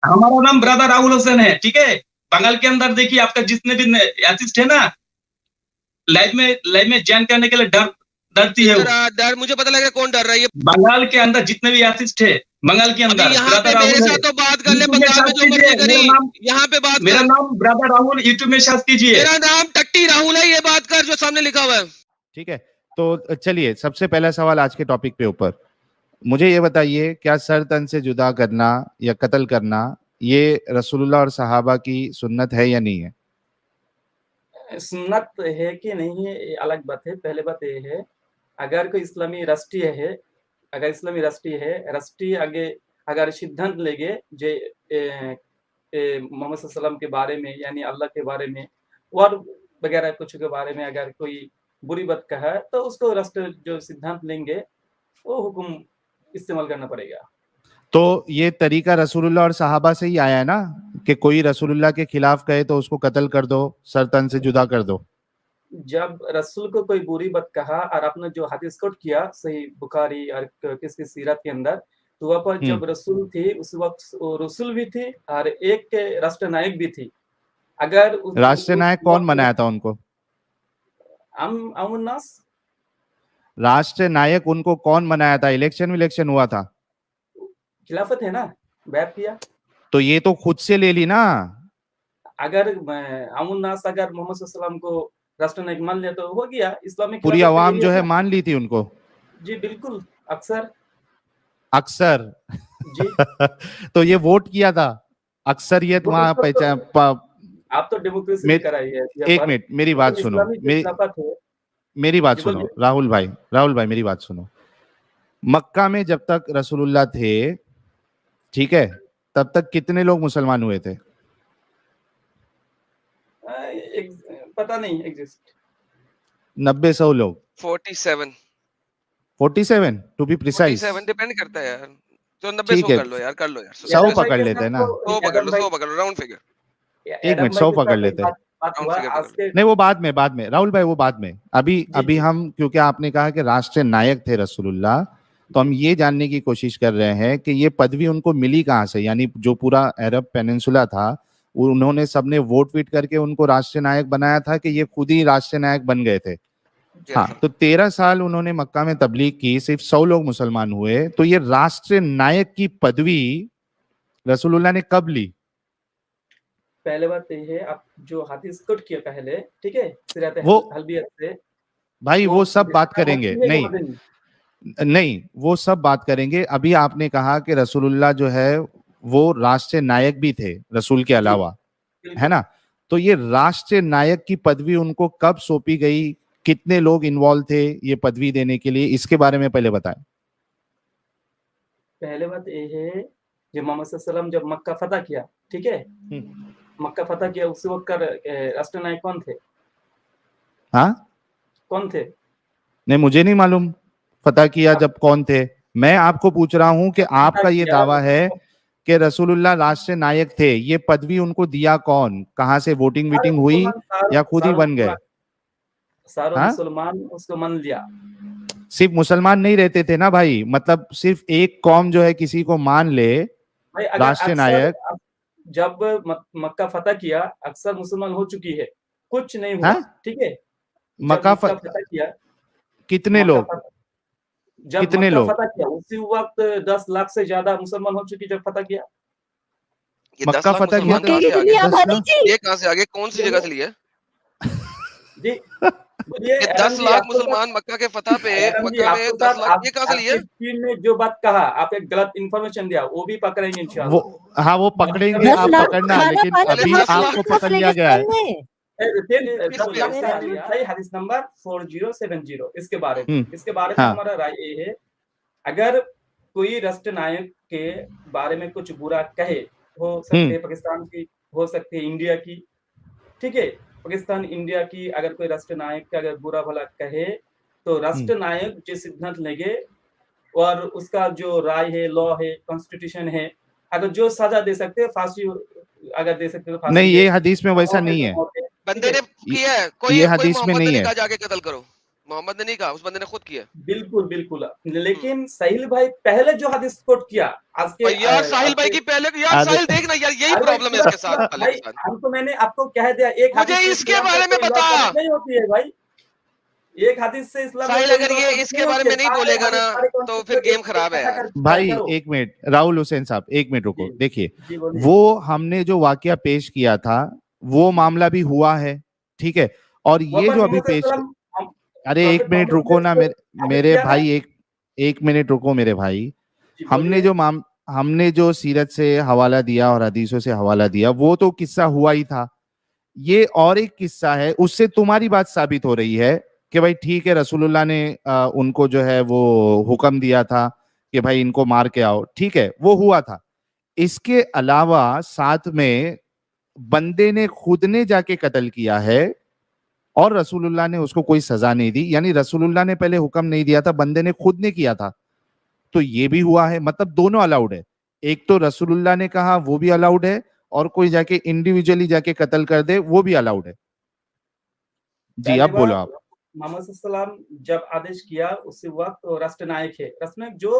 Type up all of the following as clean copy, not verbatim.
हमारा नाम ब्रदर राहुल हुसैन है, ठीक है। बंगाल के अंदर देखिए आपका जितने भी आर्टिस्ट है ना, लाइव में ज्वाइन करने के लिए डरती है वो। डर मुझे पता लगा कौन डर रहा है। बंगाल के अंदर जितने भी आर्टिस्ट है, बंगाल के अंदर यहाँ पे ब्रदर मेरे राहुल साथ है। तो बात कर ले, यूट्यूब में बंगाल में सर्च जो मर्जी कीजिए, करी, यहाँ पे बात मेरा कर। नाम ब्रदर राहुल, यूट्यूब में सर्च कीजिए। मेरा नाम टट्टी राहुल है, ये बात कर जो सामने लिखा हुआ है। ठीक है, तो चलिए सबसे पहला सवाल आज के टॉपिक पे ऊपर, मुझे ये बताइए, क्या सर तन से जुदा करना या कत्ल करना ये रसूलुल्लाह और सहाबा की सुन्नत है या नहीं है? सुन्नत है कि नहीं है ये अलग बात है। पहले बात ये है, अगर कोई इस्लामी राष्ट्रीय है, अगर इस्लामी राष्ट्रीय है, राष्ट्रीय आगे अगर सिद्धांत लेंगे जे मोहम्मद सल्लल्लाहु अलैहि वसल्लम के बारे में, यानी अल्लाह के बारे में और वगैरह कुछ के बारे में अगर कोई बुरी बात कहा तो उसको राष्ट्र जो सिद्धांत लेंगे वो हुक्म इस्तेमाल करना पड़ेगा। तो ये तरीका रसूलुल्लाह और सहाबा से ही आया है ना, कि कोई रसूलुल्लाह के खिलाफ कहे तो उसको कत्ल कर दो, सर तन से जुदा कर दो। जब रसूल को कोई बुरी बात कहा और आपने जो हदीस कोट किया सही बुखारी और किसकी सीरत के अंदर, तो वहाँ पर जब रसूल थी उस वक्त रसूल भी थी और एक राष्ट्रनायक भी थी। अगर राष्ट्रनायक कौन बनाया था उनको? अमुन्नास। राष्ट्रनायक उनको कौन बनाया था? इलेक्शन हुआ था? खिलाफत है ना, बैठ किया। तो ये तो खुद से ले ली ना। अगर अमुन्नास अगर मोहम्मद सल्लल्लाहु अलैहि वसल्लम को राष्ट्रनायक मान लिया तो हो गया इस्लामिक। पूरी आवाम जो है मान ली थी उनको। जी बिल्कुल, अक्सर जी। तो ये वोट किया था अक्सरियत वहां पहचान। आप तो डेमोक्रेसी कराइए। एक मिनट मेरी बात सुनो, मेरी बात सुनो राहुल भाई मेरी बात सुनो। मक्का में जब तक रसूलुल्लाह थे, ठीक है, तब तक कितने लोग मुसलमान हुए थे? पता नहीं एग्जिस्ट। 90-100 लोग। 47 टू बी प्रिसाइज। 47 डिपेंड करता है यार, तो 90-100 कर लो यार, कर लो यार। 100 पकड़ लेते हैं ना, 100 पकड़ लो, राउंड फिगर। एक मिनट 100 पकड़ लेते हैं। नहीं वो बाद में राहुल भाई, वो बाद में। अभी हम, क्योंकि आपने कहा कि राष्ट्रीय नायक थे रसूलुल्लाह, तो हम ये जानने की कोशिश कर रहे हैं कि ये पदवी उनको मिली कहाँ से, यानी जो पूरा अरब पेनिनसुला था उन्होंने सबने वोट वीट करके उनको राष्ट्रीय नायक बनाया था कि ये खुद ही राष्ट्रीय नायक बन गए थे? हाँ, तो 13 साल उन्होंने मक्का में तबलीग की, सिर्फ 100 लोग मुसलमान हुए, तो ये राष्ट्रीय नायक की पदवी रसूलुल्लाह ने कब ली? पहले बात ये है, आप जो हदीस कोट किया पहले, ठीक है, सिरात हलबियत से भाई वो सब बात करेंगे, नहीं वो सब बात करेंगे। अभी आपने कहा कि रसूलुल्लाह जो है वो राष्ट्रीय नायक भी थे रसूल के अलावा, है ना? तो ये राष्ट्रीय नायक की पदवी उनको कब सौंपी गई, कितने लोग इन्वॉल्व थे ये पदवी देने के लिए, इसके बारे में पहले बताएं। पहले बात ये है, जब मोहम्मद सल्लल्लाहु अलैहि वसल्लम जब मक्का फतह किया, ठीक है, मक्का फतह किया, उस वक्त का राष्ट्रीय नायक कौन थे? हाँ, कौन थे? नहीं मुझे नहीं मालूम फतह किया जब कौन थे। मैं आपको पूछ रहा हूं कि आपका ये दावा है कि रसूलुल्लाह राष्ट्रीय नायक थे, ये पदवी उनको दिया कौन, कहां से वोटिंग हुई या खुद ही बन गए? सारे मुसलमान उसको मान लिया। सिर्फ मुसलमान नहीं रहते थे ना भाई, मतलब सिर्फ एक कौम जो है किसी को मान ले राष्ट्रीय नायक। जब मक्का फतह किया अक्सर मुसलमान हो चुकी है, कुछ नहीं हुआ, ठीक है। मक्का फतह किया कितने लोग, जब कितने लोग फतह किया उसी वक्त 10 लाख से ज्यादा मुसलमान हो चुकी जब फतह किया। मक्का फतह किया ये कहां से आ गए, कौन सी जगह से लिया जी? ये 10 लाख मुसलमान मक्का के फतह पे, मक्का में 10 लाख, ये कहां से लिया? स्क्रीन में जो बात कहा आप, एक गलत इंफॉर्मेशन दिया, वो भी पकड़ेंगे इंशाल्लाह। हाँ वो पकड़ेंगे, आप पकड़ना, लेकिन अभी आपको पकड़ लिया गया है। हदीस नंबर 4070 इसके बारे में हमारा राय ये है, अगर कोई राष्ट्र नायक के बारे में कुछ बुरा कहे, हो सकते है पाकिस्तान की, हो सकती है इंडिया की, ठीक है, पाकिस्तान इंडिया की अगर कोई राष्ट्र नायक का अगर बुरा भला कहे तो राष्ट्र नायक जो सिद्धांत लेंगे और उसका जो राय है, लॉ है, कॉन्स्टिट्यूशन है, अगर जो सजा दे सकते हैं फांसी अगर दे सकते तो फांसी। नहीं ये हदीस में वैसा नहीं है, बंदे ने किया है, कोई ये हदीस में नहीं है। जाके कत्ल करो, मोहम्मद ने नहीं कहा, उस बंदे ने खुद किया। बिल्कुल बिल्कुल, लेकिन साहिल भाई पहले जो हदीस कोट किया आज के यार साहिल भाई की पहले यार साहिल देखना यार यही प्रॉब्लम है इसके साथ भाई, हम तो मैंने आपको कह दिया एक मुझे इसके बारे में बता नहीं होती है भाई, एक हदीस से इस्लाम साहिल अगर ये इसके बारे में नहीं बोलेगा ना तो फिर गेम खराब है यार। भाई एक मिनट राहुल हुसैन साहब, एक मिनट रुको। देखिए वो हमने जो वाकया पेश किया था वो मामला भी हुआ है, ठीक है, और ये जो अभी पेश, अरे एक मिनट रुको ना मेरे भाई, एक मिनट रुको मेरे भाई। हमने जो सीरत से हवाला दिया और हदीसों से हवाला दिया वो तो किस्सा हुआ ही था। ये और एक किस्सा है, उससे तुम्हारी बात साबित हो रही है कि भाई ठीक है रसूलुल्लाह ने उनको जो है वो हुक्म दिया था कि भाई इनको मार के आओ, ठीक है वो हुआ था। इसके अलावा साथ में बंदे ने खुद ने जाके कत्ल किया है और रसूलुल्लाह ने उसको कोई सजा नहीं दी, यानी रसूलुल्लाह ने पहले हुक्म नहीं दिया था, बंदे ने खुद ने किया था, तो ये भी हुआ है। मतलब दोनों अलाउड है, एक तो रसूलुल्लाह ने कहा वो भी अलाउड है और कोई जाके इंडिविजुअली जाके कत्ल कर दे वो भी अलाउड है। जी अब बोलो आप। मोहम्मद सल्लल्लाहु अलैहि वसल्लम जब आदेश किया उसी वक्त तो राष्ट्रनायक है, राष्ट्रनायक जो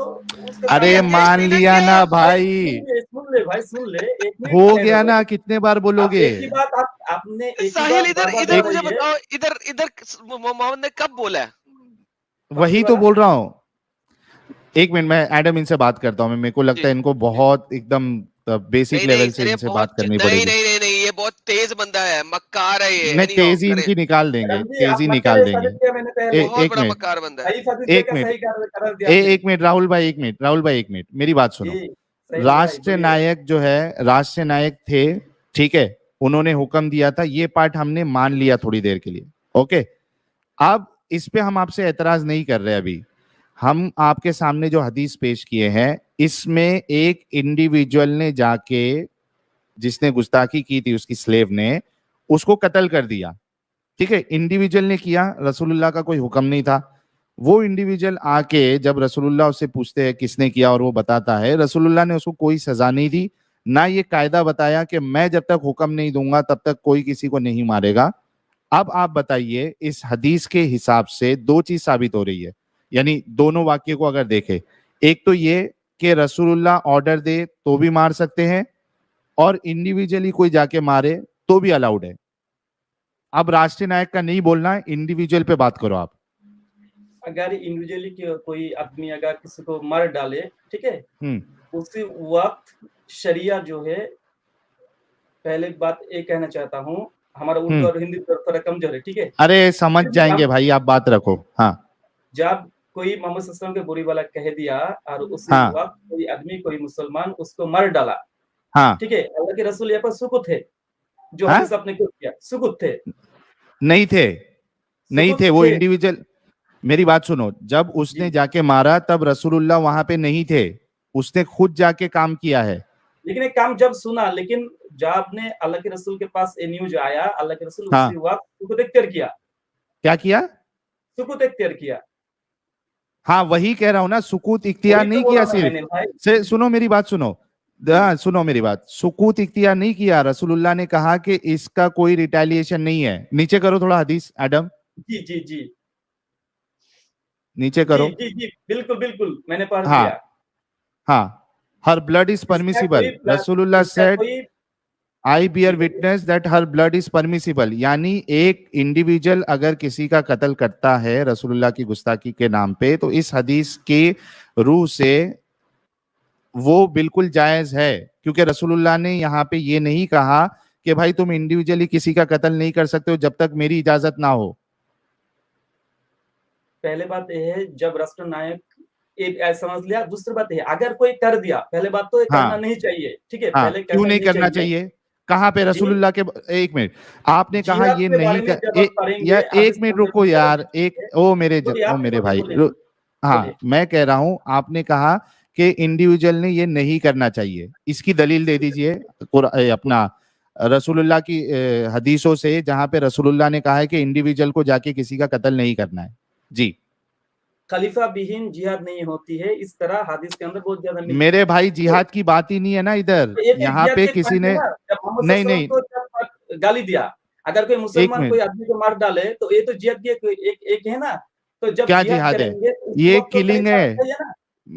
अरे मान लिया ना भाई, सुन ले भाई सुन ले, हो गया ना, कितने बार बोलोगे? एक ही बात आपने साहिल इधर मुझे बताओ, इधर मोहम्मद ने कब बोला है? वही तो बोल रहा हूँ। एक मिनट मैं एडम इनसे बात करता हूँ, मेरे को लगता है इनको बहुत एकदम बेसिक लेवल से इनसे बात करनी पड़ेगी। नहीं ये बहुत तेज बंदा है, मक्कार है ये। नहीं तेजी इनकी निकाल देंगे, तेजी निकाल देंगे। एक मिनट राहुल भाई, एक मिनट मेरी बात सुनो। राष्ट्र नायक जो है, राष्ट्र नायक थे, ठीक है, उन्होंने हुक्म दिया था, ये पार्ट हमने मान लिया थोड़ी देर के लिए, ओके। अब इस पे हम आपसे एतराज नहीं कर रहे। अभी हम आपके सामने जो हदीस पेश किए हैं इसमें एक इंडिविजुअल ने जाके, जिसने गुस्ताखी की थी उसकी स्लेव ने, उसको कत्ल कर दिया, ठीक है, इंडिविजुअल ने किया, रसूलुल्लाह का कोई हुक्म नहीं था। वो इंडिविजुअल आके जब रसूलुल्लाह उससे पूछते हैं किसने किया और वो बताता है, रसूलुल्लाह ने उसको कोई सजा नहीं दी, ना ये कायदा बताया कि मैं जब तक हुक्म नहीं दूंगा तब तक कोई किसी को नहीं मारेगा। अब आप बताइए, इस हदीस के हिसाब से दो चीज साबित हो रही है, यानी दोनों वाक्य को अगर देखें, एक तो ये कि रसूलुल्लाह ऑर्डर दे तो भी मार सकते हैं और इंडिविजुअली कोई जाके मारे तो भी अलाउड है। अब राष्ट्रीय नायक का नहीं बोलना है, इंडिविजुअल पे बात करो आप। अगर इंडिविजुअली कोई आदमी अगर किसी को मार डाले, ठीक है, उसी वक्त शरिया जो है, पहले बात ये कहना चाहता हूँ, हमारा उर्दू और हिंदी थोड़ा कमजोर है, ठीक है। अरे समझ जाएंगे भाई, आप बात रखो। हाँ, जब कोई मोहम्मद सल्लल्लाहु अलैहि वसल्लम के बुरी वाला कह दिया और उसी वक्त कोई आदमी, कोई मुसलमान उसको मार डाला, हाँ, ठीक है, अल्लाह के रसूल यहाँ पर सुकुत थे, जो हदीस आपने क्यों किया, सुकुत थे, नहीं थे वो इंडिविजुअल। मेरी बात सुनो, जब उसने जाके मारा तब रसूलुल्लाह वहां पे नहीं थे, उसने खुद जाके काम किया है। लेकिन एक काम जब सुना, लेकिन जब आपने अल्लाह के रसूल के पास ये न्यूज आया, अल्लाह के रसूल उसी वक्त सुकुत इख्तियार किया। क्या किया? सुकुत इख्तियार किया। हाँ वही कह रहा हूं ना, सुकूत इख्तियार नहीं किया सिर्फ। सुनो मेरी बात, सुनो मेरी बात, सुकूत इख्तियार नहीं किया। रसूलुल्लाह ने कहा कि इसका कोई रिटेलिएशन नहीं है। नीचे करो थोड़ा हदीस एडम। जी जी जी, नीचे करो। जी जी बिल्कुल मैंने पढ़ लिया। हाँ, हर ब्लड इज परमिसिबल, रसूलुल्लाह said I bear witness that her blood is permissible. यानी एक इंडिविजुअल अगर किसी का कत्ल करता है रसूलुल्लाह की गुस्ताखी के नाम पे, तो इस हदीस के रूह से वो बिल्कुल जायज है, क्योंकि रसूलुल्लाह ने यहाँ पे ये नहीं कहा कि भाई तुम इंडिविजुअली किसी का कत्ल नहीं कर सकते हो जब तक मेरी इजाजत ना हो। पहले बात यह है, जब राष्ट्र नायक समझ लिया। दूसरी बात है, अगर कोई कर दिया, पहले बात तो करना नहीं चाहिए, ठीक है। पहले क्यों नहीं करना चाहिए? कहाँ पे रसूलुल्लाह के? एक मिनट, आपने कहा ये नहीं कर, एक मिनट रुको यार, ओ मेरे भाई, हाँ मैं कह रहा हूँ, आपने कहा कि इंडिविजुअल ने ये नहीं करना चाहिए, इसकी दलील दे दीजिए अपना रसूलुल्लाह की हदीसों से, जहां पे रसूलुल्लाह ने कहा है कि इंडिविजुअल को जाके किसी का कत्ल नहीं करना है। जी, खलीफा विहीन जिहाद नहीं होती है, इस तरह हदीस के अंदर बहुत ज्यादा। मेरे भाई जिहाद की बात ही नहीं है ना इधर, यहाँ पे किसी ने नहीं गाली दिया। अगर कोई मुसलमान कोई आदमी को मार डाले तो ये तो जिहाद की एक है ना, तो जब क्या जिहाद है? ये किलिंग है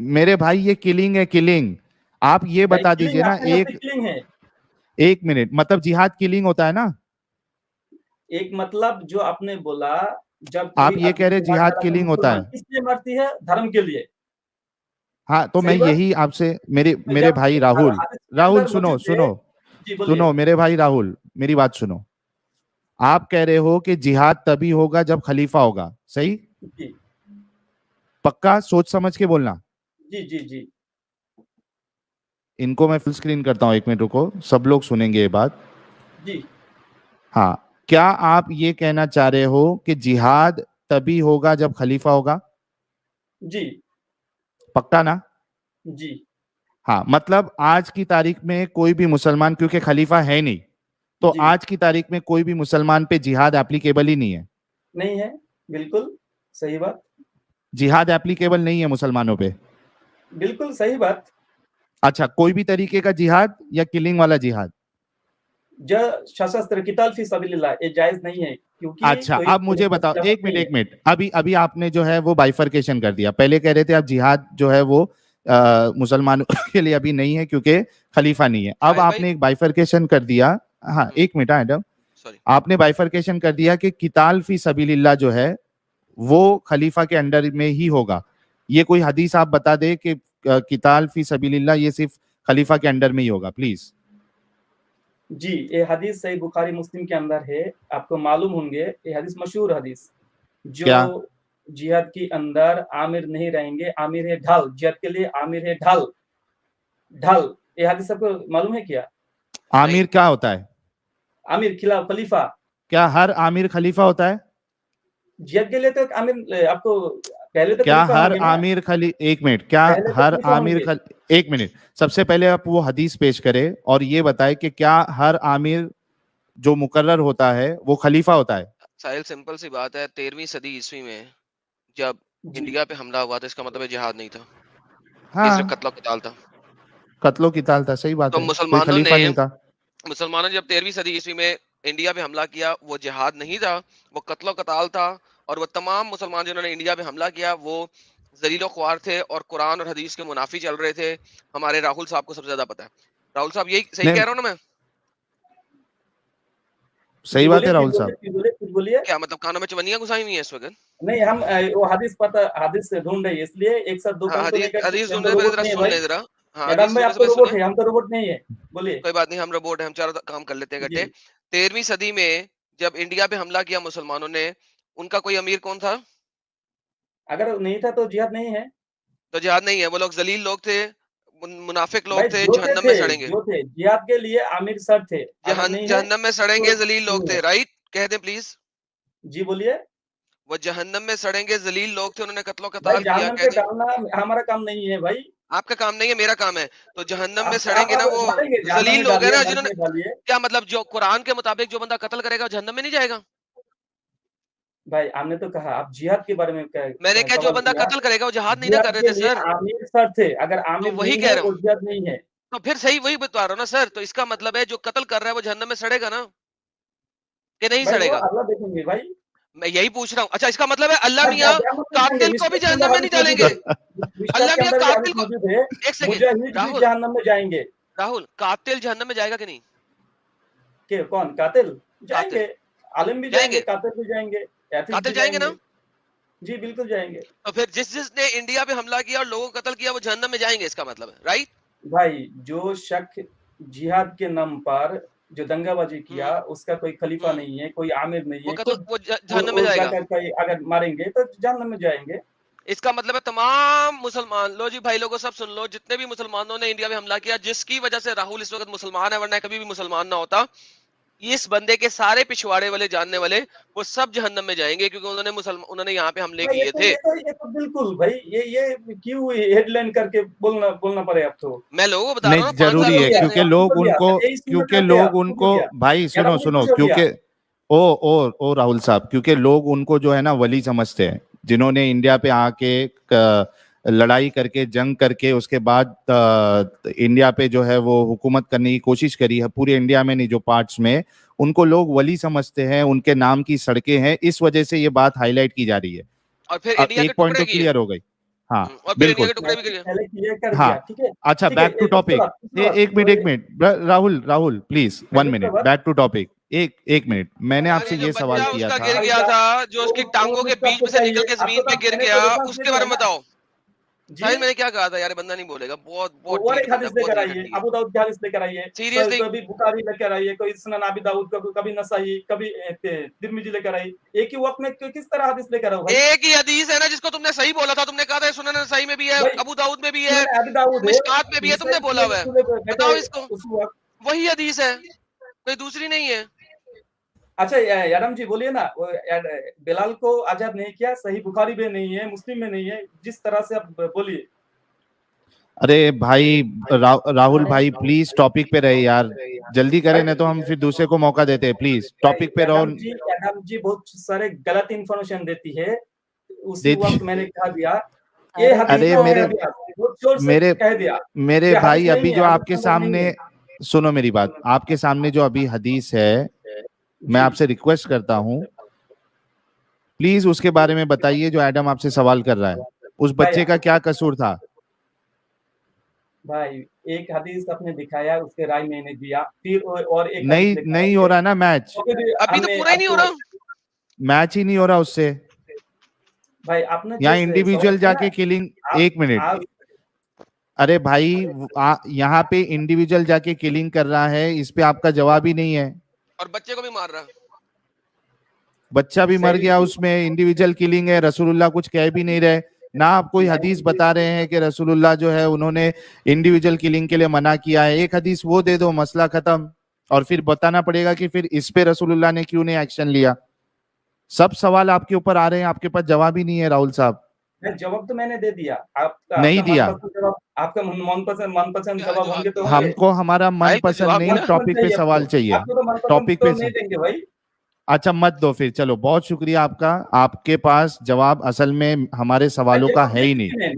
मेरे भाई, ये किलिंग है, किलिंग। आप ये बता दीजिए ना, एक मिनट, मतलब जिहाद किलिंग होता है ना? एक मतलब जो आपने बोला, जब आप ये कह रहे जिहाद किलिंग होता है, किसलिए मरती है? धर्म के लिए। हाँ, तो मैं यही आपसे, मेरे भाई राहुल सुनो सुनो सुनो, मेरे भाई राहुल, मेरी बात सुनो। आप कह रहे हो कि जिहाद तभी होगा जब खलीफा होगा, सही? जी। पक्का सोच समझ के बोलना। जी जी जी। इनको मैं फुल स्क्रीन करता हूं, 1 मिनट रुको, सब लोग सुनेंगे ये बात। जी। हाँ, क्या आप ये कहना चाह रहे हो कि जिहाद तभी होगा जब खलीफा होगा? जी। पक्का ना? जी। हाँ, मतलब आज की तारीख में कोई भी मुसलमान, क्योंकि खलीफा है नहीं, तो आज की तारीख में कोई भी मुसलमान पे जिहाद एप्लीकेबल ही नहीं है। नहीं है, बिल्कुल सही बात। जिहाद एप्लीकेबल नहीं है मुसलमानों पे। बिल्कुल सही बात। अच्छा, कोई भी तरीके का जिहाद या किलिंग वाला जिहाद? सशस्त्र किताल फी सबिलिल्लाह, ये जायज नहीं है, क्योंकि अच्छा, अब मुझे बताओ, एक मिनट, अभी आपने जो है वो बाइफरकेशन कर दिया। पहले कह रहे थे आप जिहाद जो है वो मुसलमानों के लिए अभी नहीं है क्योंकि खलीफा नहीं है। अब आपने एक बाइफरकेशन कर दिया। हाँ, एक मिनट एडम, आपने बाइफरकेशन कर दिया कि किताल फी सबिलिल्लाह जो है वो खलीफा के अंडर में ही होगा। ये कोई हदीस आप बता दे कि किताल फी सबिलिल्लाह ये सिर्फ खलीफा के अंडर में ही होगा, प्लीज। जी, ये हदीस सही बुखारी मुस्लिम के अंदर है, आपको मालूम होंगे, ये हदीस मशहूर हदीस, जो जिहाद के अंदर आमिर नहीं रहेंगे, आमिर है ढाल, जिहाद के लिए आमिर है ढाल, ढाल। ये हदीस सबको मालूम है क्या? आमिर क्या होता है? आमिर खलीफा। क्या हर आमिर खलीफा होता है? जिहाद के लिए तो एक आमिर, आपको पहले तो क्या हर आमिर एक मिनट, क्या हर आमिर एक मिनट, सबसे पहले आप वो हदीस पेश करें और ये बताएं कि क्या हर आमिर जो मुकर्रर होता है वो खलीफा होता है? साहिल, सिंपल सी बात है, 13वीं सदी ईस्वी में जब इंडिया पे हमला हुआ तो इसका मतलब जिहाद नहीं था। हाँ, सिर्फ कत्लो किताल था। कत्लो किताल था, सही बात तो है, कोई खलीफा नहीं था। मुसलमानों ने जब 13वीं सदी ईस्वी में इंडिया पे हमला किया, वो जिहाद नहीं था, वो कत्लो कताल था। और वो तमाम मुसलमान जिन्होंने इंडिया पे हमला किया वो जलीलो ख्वार थे और कुरान और हदीस के मुनाफी चल रहे थे। हमारे राहुल साहब को सबसे ज्यादा पता है। राहुल साहब, यही सही कह रहा हूँ ना मैं? सही बात है राहुल साहब। बोलिए। क्या मतलब कानों में चवनियां घुसाई हुई है इस वक्त? नहीं, हम वो हदीस से ढूंढ रहे हैं, इसलिए एक साथ दो काम तो नहीं करते। हदीस ढूंढ रहे हैं, सुन ले जरा। मैडम भाई, आप तो रोबोट है, हम तो रोबोट नहीं है। बोलिए। कोई बात नहीं, हम रोबोट है, हम चारों काम कर लेते हैं इकट्ठे। 13वीं सदी में जब इंडिया पे हमला किया मुसलमानों ने, उनका कोई अमीर कौन था? अगर नहीं था तो जिहाद नहीं है। तो जिहाद नहीं है, वो लोग जलील लोग थे, मुनाफिक लोग थे, जहन्नम में सड़ेंगे। जो थे जिहाद के लिए आमिर सर थे, जहन्नम में सड़ेंगे जलील लोग थे, राइट? कह दे प्लीज। जी बोलिए। वो जहन्नम में सड़ेंगे जलील लोग थे, उन्होंने कत्लो कताल किया। जहन्नम पे डालना हमारा काम नहीं है भाई। आपका काम नहीं है, मेरा काम है। तो जहन्नम में सड़ेंगे ना वो जलील लोग है ना, जिन्होंने, क्या मतलब जो कुरान के मुताबिक जो बंदा कत्ल करेगा जहन्नम में नहीं जाएगा? भाई आपने तो कहा, आप जिहाद के बारे में क्या? मैंने कहा जो बंदा कत्ल करेगा वो जिहाद नहीं ना कर रहे थे सर। आमिर सर थे, अगर आमिर वही नहीं कह है रहा वो हूँ, जिहाद नहीं है। तो फिर सही वही बता रहा हूँ ना सर। तो इसका मतलब है जो कत्ल कर रहा है वो जहन्नम में सड़ेगा ना, कि नहीं सड़ेगा? अल्लाह देखेंगे भाई। मैं यही पूछ रहा हूँ। अच्छा, इसका मतलब है अल्लाह मियाँ कातिल को भी जहन्नम में नहीं डालेंगे? अल्लाह मियाँ कातिल को, एक सेकंड राहुल, जहन्नम में जाएंगे। राहुल, कातिल जहन्नम में जाएगा कि नहीं? के कौन कातिल? जाएंगे, आलिम भी जाएंगे, कातिल भी जाएंगे, कातिल जाएंगे ना? जी बिल्कुल जाएंगे। तो फिर जिसने इंडिया पे हमला किया और लोगों को कत्ल किया वो जहन्नम में जाएंगे, इसका मतलब है, राइट? भाई जो शख्स जिहाद के नाम पर जो दंगाबाजी किया, उसका कोई खलीफा नहीं है, कोई आमिर नहीं है, वो जहन्नम में जाएगा। अगर मारेंगे तो जहन्नम में जाएंगे। इसका मतलब है तमाम मुसलमान, लो जी भाई लोगों, सब सुन लो, जितने भी मुसलमानों ने इंडिया में हमला किया, जिसकी वजह से राहुल इस वक्त मुसलमान है, वरना कभी भी मुसलमान ना होता, इस बंदे के सारे पिछवाड़े वाले जानने वाले वो सब जहन्नम में जाएंगे, क्योंकि उन्होंने यहाँ पे हमले किए थे। ये तो बिल्कुल भाई, ये क्यों हेडलाइन करके बोलना पड़े अब तो। मैं लोगों को बता रहा हूँ, जरूरी है क्योंकि लोग उनको भाई सुनो क्योंकि ओ राहुल साहब, क्योंकि लोग उनको जो है ना वली समझते हैं, जिन्होंने इंडिया पे आके लड़ाई करके जंग करके उसके बाद इंडिया पे जो है वो हुकूमत करने की कोशिश करी है, पूरे इंडिया में नहीं जो पार्ट्स में, उनको लोग वली समझते हैं, उनके नाम की सड़कें हैं, इस वजह से ये बात हाईलाइट की जा रही है। और फिर इंडिया के एक पॉइंट तो टुकड़े किए। क्लियर हो गई। हाँ और फिर इंडिया बिल्कुल। के टुकड़े भी किए। पहले क्लियर कर हाँ दिया, ठीक है। अच्छा, ठीक है, बैक टू टॉपिक। एक minute Rahul please 1 minute, back to topic. एक मिनट, मैंने आपसे ये सवाल किया उसका था। गिर गया था, जो उसकी टांगों के बीच में से निकल के जमीन पे गिर गया, उसके बारे में बताओ। शायद मैंने क्या कहा था यार, बंदा नहीं बोलेगा। बहुत बहुत और एक हदीस लेकर आइए, अबू दाऊद की हदीस लेकर आइए, सीरियसली। कभी बुखारी लेकर आइए, कोई सुनन अबी दाऊद का, कभी नसाई, कभी तिरमिजी लेकर आइए। एक ही वक्त में किस तरह हदीस लेकर आओ भाई? एक ही हदीस है ना, जिसको तुमने सही बोला था। तुमने कहा था सुनन नसाई में भी है, अबू दाऊद में भी है, अबी दाऊद मिशकात में भी है, तुमने बोला हुआ है। बताओ इसको, उस वक्त वही हदीस है, कोई दूसरी नहीं है। अच्छा यादम जी बोलिए ना, वो बिलाल को आजाद नहीं किया, सही बुखारी में नहीं है, मुस्लिम में नहीं है, जिस तरह से आप बोलिए। अरे भाई राहुल भाई प्लीज टॉपिक पे रहे यार, जल्दी करें ना तो हम फिर दूसरे को मौका देते हैं। प्लीज टॉपिक पे रहो। यादम जी बहुत सारे गलत इंफॉर्मेशन देती है, उसी वक्त मैंने कहा दिया ये हदीस मेरे कह दिया। मेरे भाई अभी जो आपके सामने, सुनो मेरी बात, आपके सामने जो अभी हदीस है, मैं आपसे रिक्वेस्ट करता हूँ प्लीज उसके बारे में बताइए, जो एडम आपसे सवाल कर रहा है। उस बच्चे का क्या कसूर था? भाई एक हदीस आपने दिखाया, उसके राय मैंने दिया, फिर और एक नहीं हो रहा ना मैच, अभी तो पूरा ही नहीं हो रहा, मैच ही नहीं हो रहा उससे भाई। आपने यहाँ इंडिविजुअल जाके किलिंग, एक मिनट, अरे भाई यहाँ पे इंडिविजुअल जाके किलिंग कर रहा है, इस पे आपका जवाब ही नहीं है। और बच्चे को भी मार रहा, बच्चा भी मर गया, उसमें इंडिविजुअल किलिंग है। रसूलुल्लाह कुछ कह भी नहीं रहे ना, आप कोई हदीस बता रहे हैं कि रसूलुल्लाह जो है उन्होंने इंडिविजुअल किलिंग के लिए मना किया है। एक हदीस वो दे दो, मसला खत्म। और फिर बताना पड़ेगा कि फिर इस पे रसूलुल्लाह ने क्यों नहीं एक्शन लिया। सब सवाल आपके ऊपर आ रहे हैं, आपके पास जवाब ही नहीं है राहुल साहब। जवाब तो मैंने दे दिया, नहीं दिया। आपका मनपसंद जवाब होंगे तो हमको हमारा मनपसंद नहीं, टॉपिक पे सवाल चाहिए, टॉपिक पे नहीं देंगे भाई। अच्छा मत दो फिर, चलो बहुत शुक्रिया आपका, आपके पास जवाब असल में हमारे सवालों का है ही नहीं।